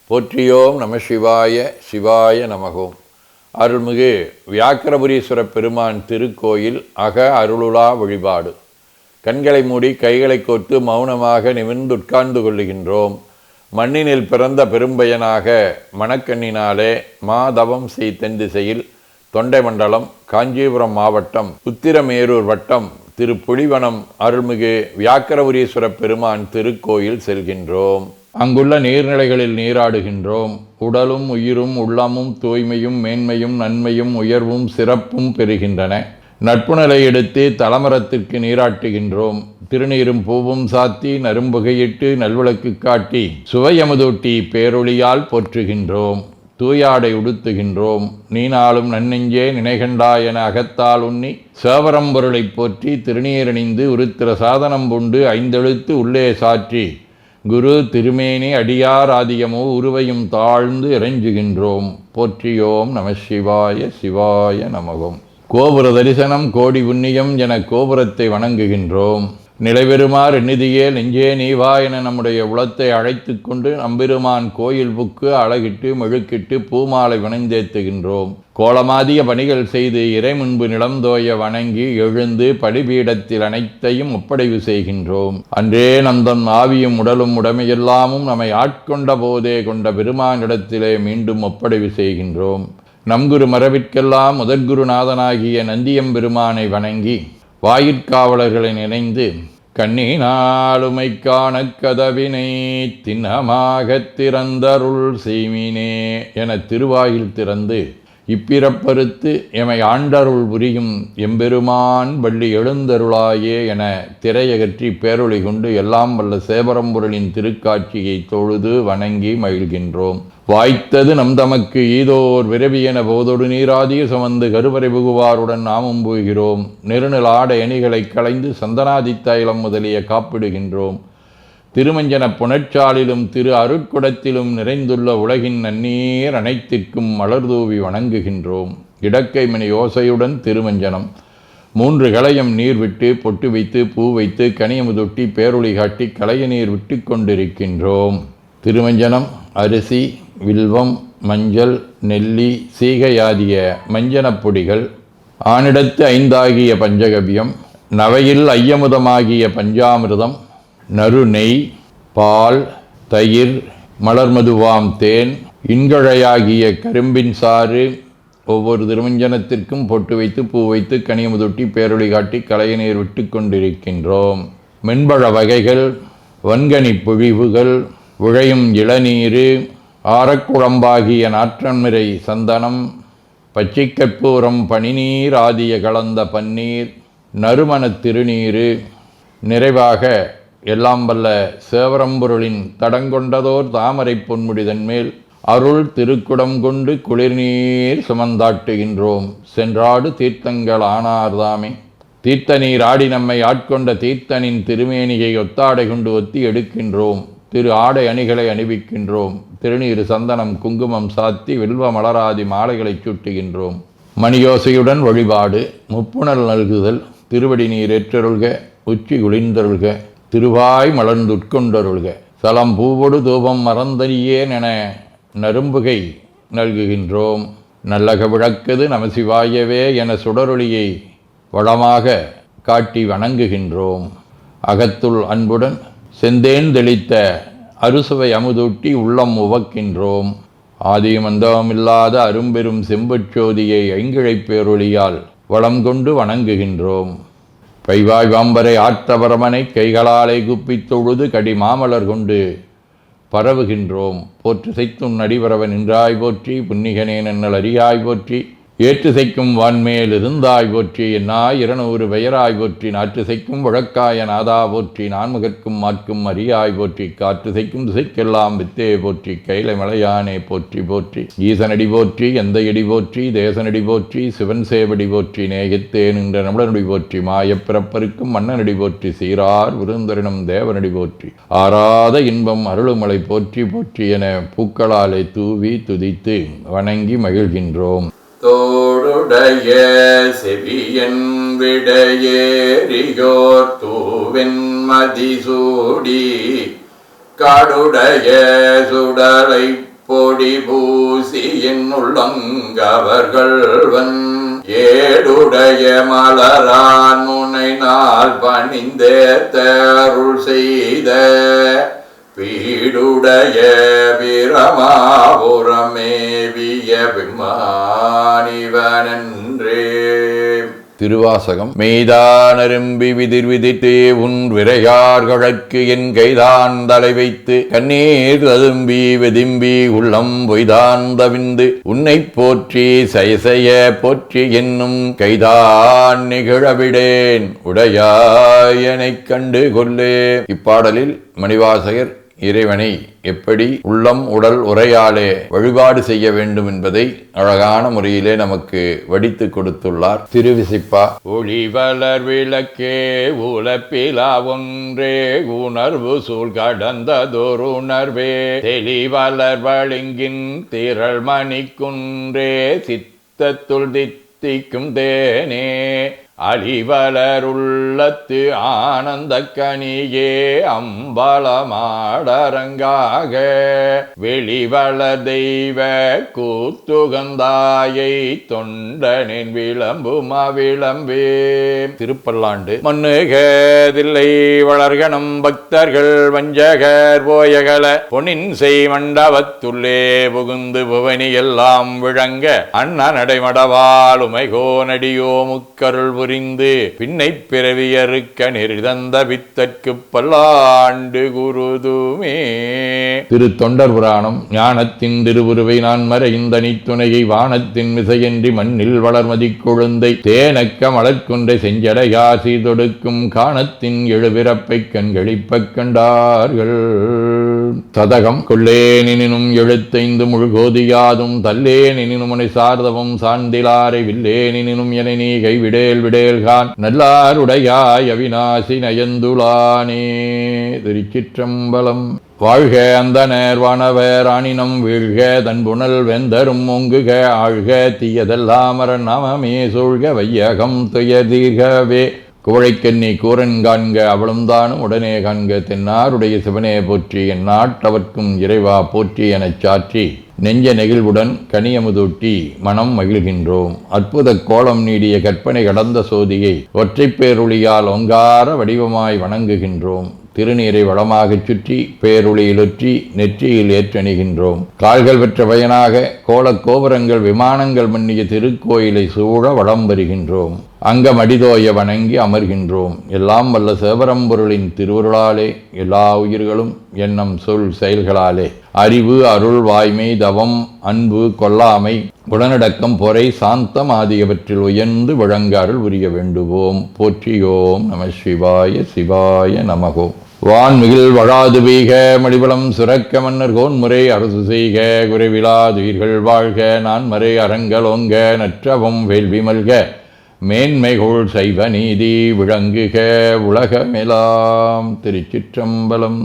போற்றியோம் நம சிவாய சிவாய நமகோம். அருள்மிகு வியாக்கிரபுரீஸ்வர பெருமான் திருக்கோயில் அக அருளுலா வழிபாடு. கண்களை மூடி கைகளை கோர்த்து மௌனமாக நிமிர்ந்து உட்கார்ந்து கொள்ளுகின்றோம். மண்ணினில் பிறந்த பெரும்பயனாக மணக்கண்ணினாலே மாதவம் செய் தென் திசையில் தொண்டை மண்டலம் காஞ்சிபுரம் மாவட்டம் உத்திரமேரூர் வட்டம் திருப்புலிவனம் அருள்மிகு வியாக்கிரபுரீஸ்வர பெருமான் திருக்கோயில் செல்கின்றோம். அங்குள்ள நீர்நிலைகளில் நீராடுகின்றோம். உடலும் உயிரும் உள்ளமும் தூய்மையும் மேன்மையும் நன்மையும் உயர்வும் சிறப்பும் பெறுகின்றன. நட்புநிலை எடுத்து தலமரத்திற்கு நீராட்டுகின்றோம். திருநீரும் பூவும் சாத்தி நரும்புகையிட்டு நல்விளக்கு காட்டி சுவையமுதூட்டி பேரொளியால் போற்றுகின்றோம். தூயாடை உடுத்துகின்றோம். நீனாலும் நன்னெஞ்சே நினைகண்டா என அகத்தால் உண்ணி சேவரம்பொருளை போற்றி திருநீரணிந்து உருத்திர சாதனம் பூண்டு ஐந்தெழுத்து உள்ளே சாற்றி குரு திருமேனி அடியார் ஆதியமோ உருவையும் தாழ்ந்து இறைஞ்சுகின்றோம். போற்றியோம் நம சிவாய சிவாய நமகோம். கோபுர தரிசனம் கோடி புண்ணியம் என கோபுரத்தை வணங்குகின்றோம். நிலைபெறுமாறு நிதியே நெஞ்சே நீவா என நம்முடைய உளத்தை அழைத்து கொண்டு நம்பெருமான் கோயில் புக்கு அழகிட்டு மெழுக்கிட்டு பூமாலை வணந்தேத்துகின்றோம். கோலமாதிய பணிகள் செய்து இறை முன்பு நிலந்தோய வணங்கி எழுந்து படிபீடத்தில் அனைத்தையும் ஒப்படைவு செய்கின்றோம். அன்றே நந்தன் ஆவியும் உடலும் உடமையெல்லாமும் நம்மை ஆட்கொண்ட போதே கொண்ட பெருமானிடத்திலே மீண்டும் ஒப்படைவு செய்கின்றோம். நம்குரு மரபிற்கெல்லாம் முதற்குருநாதனாகிய நந்தியம்பெருமானை வணங்கி வாயிற்காவலர்களை நினைந்து கண்ணினாலுமை காண கதவினை திண்ணமாகத் திறந்தருள் செய்மினே என திருவாயில் திறந்து இப்பிறப்பறுத்து எமை ஆண்டருள் புரியும் எம்பெருமான் வள்ளி எழுந்தருளாயே என திரையகற்றி பேரொளி கொண்டு எல்லாம் வல்ல சேவரம்பொருளின் திருக்காட்சியை தொழுது வணங்கி மகிழ்கின்றோம். வாய்த்தது நம் தமக்கு ஈதோர் விரவியென போதொடு நீராதிய சுமந்து கருவறை புகுவாருடன் நாமும் போகிறோம். நெருநில ஆடை அணிகளை களைந்து சந்தனாதி தைலம் முதலிய காப்பிடுகின்றோம். திருமஞ்சன புனற்சாலிலும் திரு அருட்குடத்திலும் நிறைந்துள்ள உலகின் நன்னீர் அனைத்திற்கும் மலர்தூவி வணங்குகின்றோம். இடக்கைமணி ஓசையுடன் திருமஞ்சனம் 3 களையம் நீர் விட்டு பொட்டு வைத்து பூ வைத்து கனியமுதொட்டி பேரொளி காட்டி களைய நீர் விட்டு கொண்டிருக்கின்றோம். திருமஞ்சனம் அரிசி வில்வம் மஞ்சள் நெல்லி சீகையாதிய மஞ்சனப் பொடிகள், ஆனிடத்து 5 ஆகிய பஞ்சகவ்யம், நவையில் ஐயமுதமாகிய பஞ்சாமிர்தம், நறு நெய், பால், தயிர், மலர்மதுவாம் தேன், இன்கழையாகிய கரும்பின் சாறு, ஒவ்வொரு திருமஞ்சனத்திற்கும் பொட்டு வைத்து பூ வைத்து கனியமுதொட்டி பேரொளி காட்டி களைய நீர் விட்டு கொண்டிருக்கின்றோம். மென்பழ வகைகள், வன்கனி பொழிவுகள், உழையும் இளநீரு, ஆரக்குழம்பாகிய நாற்றன்மிரை சந்தனம், பச்சை கற்பூரம், பனிநீர் ஆதிய கலந்த பன்னீர், நறுமணத் திருநீரு, நிறைவாக எல்லாம் வல்ல சேவரம்பொருளின் தடங்கொண்டதோர் தாமரை பொன்முடிதன் மேல் அருள் திருக்குடம் கொண்டு குளிர்நீர் சுமந்தாட்டுகின்றோம். சென்றாடு தீர்த்தங்கள் ஆனார்தாமே. தீர்த்த நீர் ஆடி நம்மை ஆட்கொண்ட தீர்த்தனின் திருமேனியை ஒத்தாடை கொண்டு ஒத்தி எடுக்கின்றோம். திரு ஆடை அணிகளை அணிவிக்கின்றோம். திருநீர் சந்தனம் குங்குமம் சாத்தி வில்வ மலராதி மாலைகளை சூட்டுகின்றோம். மணியோசையுடன் வழிபாடு. முப்புணல் நல்குதல். திருவடி நீர் ஏற்றருள்க. உச்சி குளிர்ந்தருள்க. திருவாய் மலர்ந்துட்கொண்டருள்க. சலம் பூவொடு தூபம் மறந்தறியேன் என நரும்புகை நல்குகின்றோம். நல்லக விளக்குது நமசிவாயவே என சுடரொளியை வளமாக காட்டி வணங்குகின்றோம். அகத்துள் அன்புடன் செந்தேன் தெளித்த அறுசுவை அமுதூட்டி உள்ளம் உவக்கின்றோம். ஆதியும் அந்தமில்லாத அரும்பெரும் செம்புச்சோதியை ஐங்கிழைப் பேரொளியால் வளம் கொண்டு வணங்குகின்றோம். பைவாய் வாம்பரை ஆற்றவரமனை கைகளாலை குப்பித் தொழுது கடி மாமலர் கொண்டு பரவுகின்றோம். போற்று செய்தும் நடிபரவ நின்றாய் போற்றி. புன்னிகனே நன்னல் அறியாய் போற்றி. ஏற்று செய்க்கும் வான்மேல் இருந்தாய் போற்றி. என்னாய் 200 பெயராய் போற்றி. நாற்று செய்க்கும் வழக்காய நாதா போற்றி. நான்முகற்கும் மாற்கும் அறியாய் போற்றி. காற்று செய்க்கும் திசைக்கெல்லாம் வித்தே போற்றி. கைலை மலையானே போற்றி போற்றி. ஈசனடி போற்றி. எந்த எடி போற்றி. தேசனடி போற்றி. சிவன் சேவடி போற்றி. நேயத்தே நின்ற நம்மளனடி போற்றி. மாயப்பிறப்பருக்கும் மன்னனடி போற்றி. சீரார் விருந்தரினம் தேவனடி போற்றி. ஆராத இன்பம் அருளுமலை போற்றி போற்றி என பூக்களாலை தூவி துதித்து வணங்கி மகிழ்கின்றோம். தோடுடைய செவியன் விடையேறியோர் தூவென் மதிசூடி காடுடைய சுடலை பொடி பூசி என் உள்ளங்கவர்கள்வன் ஏடுடைய மலரான் முனை நாள் பணிந்தேத்தருள் செய்த பீடுடைய பிரமாபுரமேவிய பிம்மானிவனன்றே. திருவாசகம். மெய்தானரும்பி விதிர் விதித்தே உன் விரையார்களற்கு என் கைதான் தலை வைத்து கண்ணீர் ததும்பி வெதிம்பி உள்ளம் பொய்தான் தவிந்து உன்னை போற்றி சயசய போற்றி என்னும் கைதான் நிகழவிடேன் உடையாயனைக் கண்டு கொள்ளே. இப்பாடலில் மணிவாசகர் இறைவனை எப்படி உள்ளம் உடல் உரையாலே வழிபாடு செய்ய வேண்டும் என்பதை அழகான முறையிலே நமக்கு வடித்து கொடுத்துள்ளார். திருவிசிப்பா. ஒளி வளர் விளக்கே உலப்பிலா ஒன்றே உணர்வு சூழ் கடந்ததொரு உணர்வே தெளிவளர் வழுங்கின் திரள் மணிக்குன்றே சித்தத்துள் தித்திக்கும் தேனே அழிவலருள்ளத்து ஆனந்த கனியே அம்பலமாடரங்காக வெளிவளர் தெய்வ கூத்துகந்தாயை தொண்டனின் விளம்புமா விளம்பே. திருப்பல்லாண்டு. மண்ணுகதில்லை வளர்கணம் பக்தர்கள் வஞ்சகர் போயகல பொன்னின் செய் மண்டபத்துள்ளே புகுந்து புவனி எல்லாம் விளங்க அண்ண நடைமடவால் உமைகோ நடியோ முக்கருள் புரிந்து பின்னை பிறவியறுக்க நெறிதந்த பித்தற்கு பல்லாண்டு குருதுமே. திரு தொண்டர் புராணம். ஞானத்தின் திருவுருவை நான் மறைந்த நீத்துணையை வானத்தின் மிசையின்றி மண்ணில் வளர்மதி கொழுந்தை தேனக்க மலர்கொன்றை செஞ்சடையா சீதொடுக்கும் காணத்தின் எழுபிறப்பை கண்களிப்பக் கண்டார்கள். சதகம். கொள்ளேனினும் எழுத்தைந்து முழுகோதியாதும் தல்லேனினும் முனை சார்தவும் சார்ந்திலாரை வில்லேனினும் என நீ கைவிடேல் விடேல்கான் நல்லாருடையாய் அவிநாசி நயந்துளானே. திருச்சிற்றம்பலம். வாழ்க அந்தனர் வானவர் ஆணினம் வீழ்க தன்புணல் வெந்தரும் ஒங்குக ஆழ்க தீயதெல்லாமர நாமமே சூழ்க வையகம் துயதீர்கவே. குவழைக்கண்ணி கூரன் காண்க அவளும் தானும் உடனே காண்க தென்னாருடைய சிவனே போற்றி எந்நாட்டவர்க்கும் இறைவா போற்றி எனச் சாற்றி நெஞ்ச நெகிழ்வுடன் கனியமுதூட்டி மனம் மகிழ்கின்றோம். அற்புத கோலம் நீடிய கற்பனை கடந்த சோதியை ஒற்றைப் பேருளியால் ஒங்கார வடிவமாய் வணங்குகின்றோம். திருநீரை வளமாகச் சுற்றி பேருளியிலொற்றி நெற்றியில் ஏற்றணிகின்றோம். கால்கள் பெற்ற பயனாக கோலக் கோபுரங்கள் விமானங்கள் மன்னிய திருக்கோயிலை சூழ வளம் வருகின்றோம். அங்கம் அடிதோய வணங்கி அமர்கின்றோம். எல்லாம் வல்ல சிவபரம்பொருளின் திருவருளாலே எல்லா உயிர்களும் எண்ணம் சொல் செயல்களாலே அறிவு அருள் வாய்மை தவம் அன்பு கொல்லாமை உடனடக்கம் பொறை சாந்தம் ஆகியவற்றில் உயர்ந்து வழங்க அருள் புரிய வேண்டுவோம். போற்றியோம் நம சிவாய சிவாய நமகோம். வான்மிகில் வழாது வீக மடிபலம் சுரக்க மன்னர் கோன்முறை அரசு செய்க குறைவிலாதுயிர்கள் வாழ்க நான்மறை அரங்கலோங்க நற்றவம் வேள்வி மல்க மேன்மைகோள் சைவ நீதி விளங்குக உலகமெலாம். திருச்சிற்றம்பலம்.